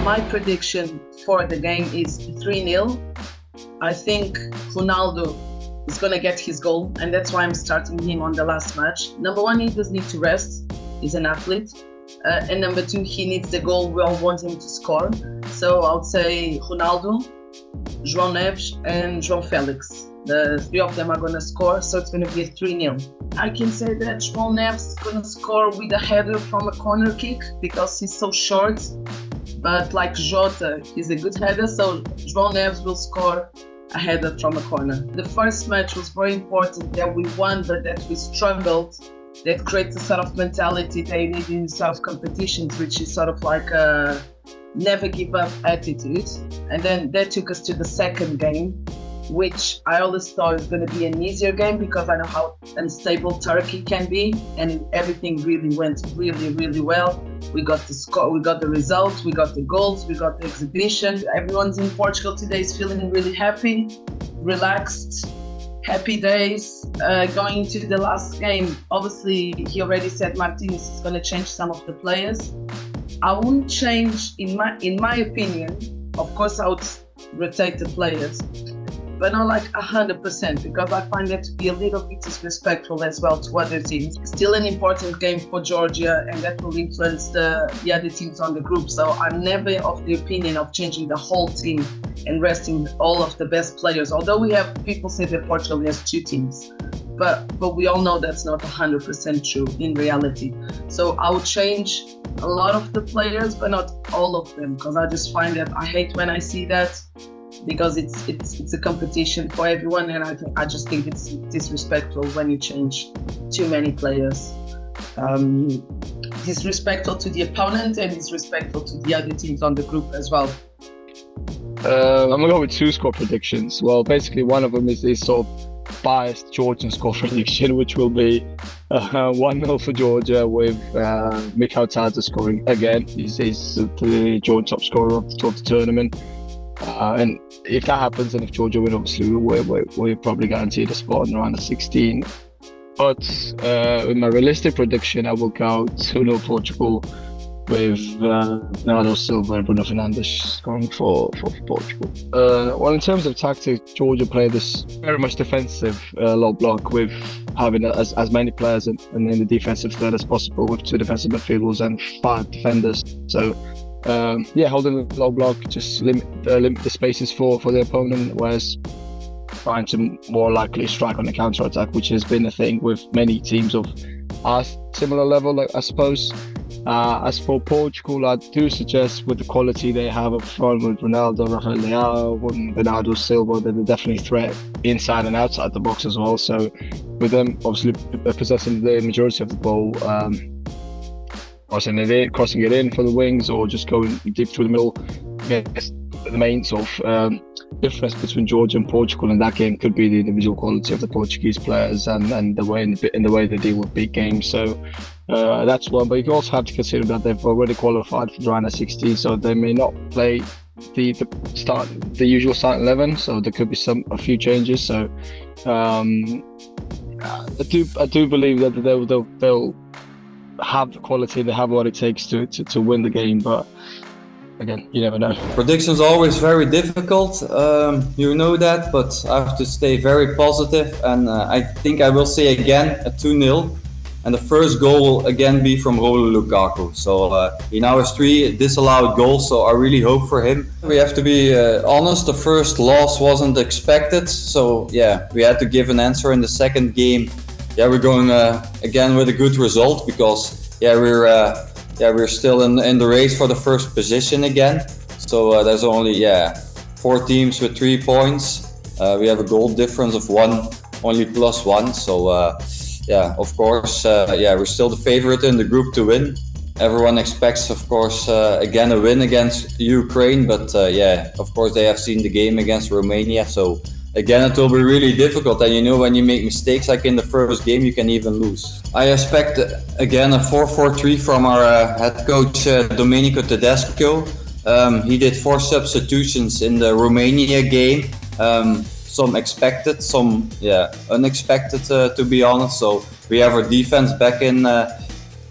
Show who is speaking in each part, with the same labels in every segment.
Speaker 1: My prediction for the game is 3-0. I think Ronaldo is going to get his goal, and that's why I'm starting him on the last match. Number one, he does need to rest. He's an athlete. And number two, he needs the goal we all want him to score. So I would say Ronaldo, João Neves, and João Felix. The three of them are going to score, so it's going to be a 3-0. I can say that João Neves is going to score with a header from a corner kick because he's so short. But like Jota, he's a good header, so João Neves will score a header from a corner. The first match was very important that we won, but that we struggled. That creates a sort of mentality they need in sort of competitions, which is sort of like a never give up attitude. And then that took us to the second game, which I always thought was going to be an easier game because I know how unstable Turkey can be, and everything really went really well. We got the score, we got the results, we got the goals, we got the exhibition. Everyone's in Portugal today is feeling really happy, relaxed, happy days. Going into the last game, obviously he already said Martinez is going to change some of the players. I wouldn't change, in my opinion. Of course I would rotate the players, but not like 100%, because I find that to be a little bit disrespectful as well to other teams. Still an important game for Georgia, and that will influence the other teams on the group. So I'm never of the opinion of changing the whole team and resting all of the best players. Although we have people say that Portugal has two teams, but we all know that's not 100% true in reality. So I would change a lot of the players, but not all of them, because I just find that I hate when I see that, because it's a competition for everyone, and I just think it's disrespectful when you change too many players. Disrespectful to the opponent and disrespectful to the other teams on the group as well.
Speaker 2: I'm gonna go with two score predictions. Well, basically one of them is this sort of biased Georgian score prediction, which will be 1-0 for Georgia with Mikhail Tadze scoring again. He's the Georgian top scorer of the tournament. And if that happens, and if Georgia win, obviously we're probably guaranteed a spot in around the 16. But with my realistic prediction, I will go 2-0 Portugal with Bernardo Silva and Bruno Fernandes scoring for Portugal. Well, in terms of tactics, Georgia played this very much defensive low block, with having as many players in the defensive third as possible, with 2 defensive midfielders and 5 defenders. So holding the low block, just limit the spaces for the opponent, whereas trying to more likely strike on the counter attack, which has been a thing with many teams of our similar level, like, I suppose. As for Portugal, I do suggest with the quality they have up front with Ronaldo, Rafael Leao, and Bernardo Silva, that they're definitely a threat inside and outside the box as well. So with them obviously possessing the majority of the ball, crossing it in for the wings, or just going deep through the middle. I guess the main sort of difference between Georgia and Portugal in that game could be the individual quality of the Portuguese players and the way they deal with big games. So that's one. But you also have to consider that they've already qualified for the round of 16, so they may not play the usual starting 11. So there could be a few changes. So I do believe that they'll have the quality, they have what it takes to win the game, but again, you never know.
Speaker 3: Predictions are always very difficult, you know that, but I have to stay very positive, and I think I will say again a 2-0, and the first goal will again be from Romelu Lukaku. So he now has 3 disallowed goals, so I really hope for him. We have to be honest, the first loss wasn't expected, so yeah, we had to give an answer in the second game. Yeah, we're going again with a good result, because we're still in the race for the first position again. So there's only 4 teams with 3 points. We have a goal difference of 1, only +1. So of course, we're still the favorite in the group to win. Everyone expects, of course, again a win against Ukraine, but of course they have seen the game against Romania. So again, it will be really difficult, and when you make mistakes like in the first game, you can even lose. I expect again a 4-4-3 from our head coach Domenico Tedesco. He did 4 substitutions in the Romania game. Some expected, some unexpected, to be honest. So we have our defense back in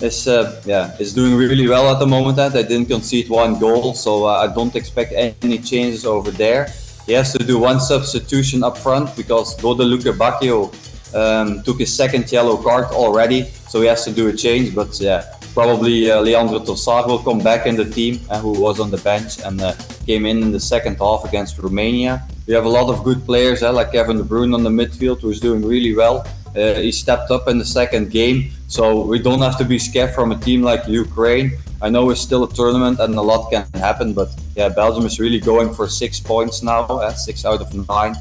Speaker 3: is doing really well at the moment. They didn't concede one goal, so I don't expect any changes over there. He has to do one substitution up front because Guadalupe Bacchio took his second yellow card already, so he has to do a change. But probably Leandro Trossard will come back in the team, who was on the bench and came in the second half against Romania. We have a lot of good players, like Kevin De Bruyne on the midfield, who's doing really well. He stepped up in the second game, so we don't have to be scared from a team like Ukraine. I know it's still a tournament and a lot can happen, but Belgium is really going for 6 points now, 6 out of 9.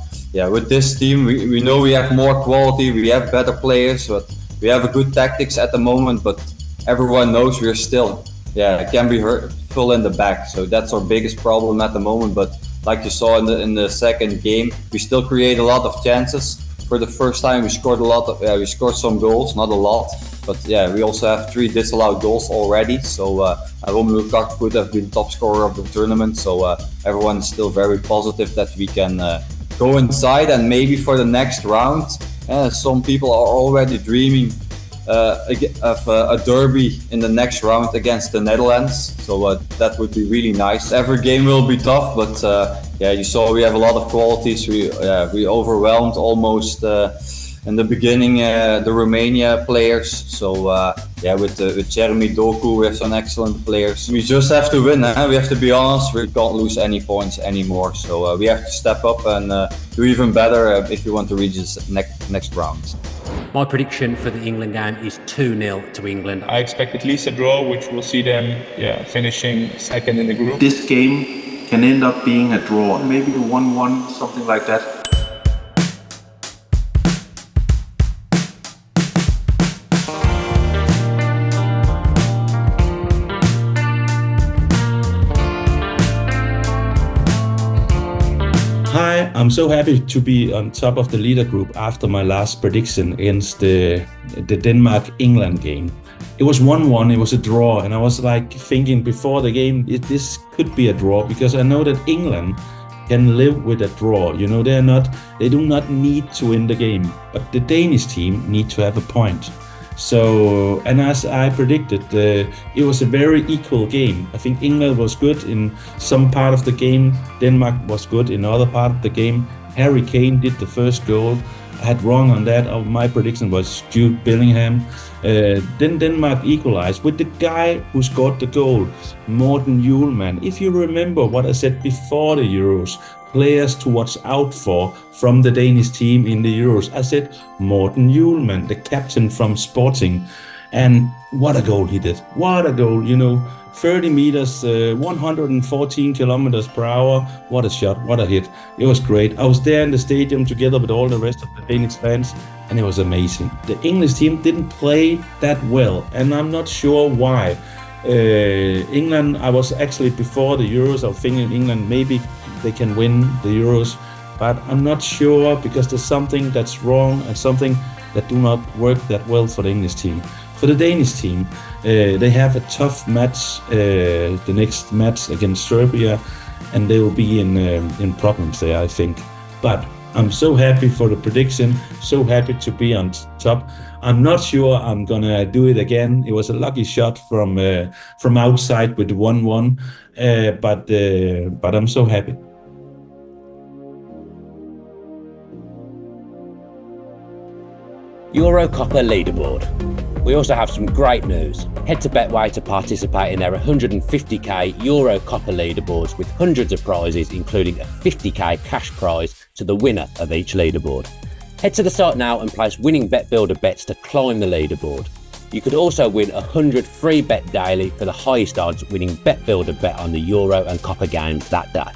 Speaker 3: With this team, we know we have more quality, we have better players, but we have a good tactics at the moment, but everyone knows we're still, can be full in the back, so that's our biggest problem at the moment. But like you saw in the second game, we still create a lot of chances. For the first time, we scored we scored some goals, not a lot, but we also have 3 disallowed goals already. So Romelu Lukaku could have been top scorer of the tournament. So everyone is still very positive that we can go inside, and maybe for the next round, some people are already dreaming of a derby in the next round against the Netherlands. So that would be really nice. Every game will be tough, but you saw we have a lot of qualities. We overwhelmed almost in the beginning the Romania players. So with Jeremy Doku, we have some excellent players. We just have to win. We have to be honest. We can't lose any points anymore. So we have to step up and do even better if we want to reach this next round.
Speaker 4: My prediction for the England game is 2-0 to England.
Speaker 5: I expect at least a draw, which will see them finishing second in the group.
Speaker 6: This game can end up being a draw, maybe a 1-1, something like that.
Speaker 7: Hi, I'm so happy to be on top of the leader group after my last prediction against the Denmark-England game. It was 1-1, it was a draw, and I was like thinking before the game, this could be a draw, because I know that England can live with a draw. You know, they do not need to win the game, but the Danish team need to have a point. So, and as I predicted, it was a very equal game. I think England was good in some part of the game. Denmark was good in other part of the game. Harry Kane did the first goal. I had wrong on that. My prediction was Jude Bellingham. Then Denmark equalized with the guy who scored the goal, Morten Hjulmand. If you remember what I said before the Euros, players to watch out for from the Danish team in the Euros, I said Morten Hjulmand, the captain from Sporting. And what a goal he did. What a goal, 30 meters, 114 kilometers per hour. What a shot, what a hit. It was great. I was there in the stadium together with all the rest of the Danish fans, and it was amazing. The English team didn't play that well, and I'm not sure why. England, I was actually before the Euros, I was thinking England, maybe they can win the Euros, but I'm not sure, because there's something that's wrong and something that do not work that well for the English team. For the Danish team, they have a tough match, the next match against Serbia, and they will be in problems there, I think. But I'm so happy for the prediction, so happy to be on top. I'm not sure I'm gonna do it again. It was a lucky shot from outside with 1-1, but I'm so happy.
Speaker 4: Eurocopper leaderboard. We also have some great news. Head to Betway to participate in their 150k Eurocopper leaderboards with hundreds of prizes, including a 50k cash prize to the winner of each leaderboard. Head to the site now and place winning Bet Builder bets to climb the leaderboard. You could also win 100 free bet daily for the highest odds winning Bet Builder bet on the Euro and Copper games that day.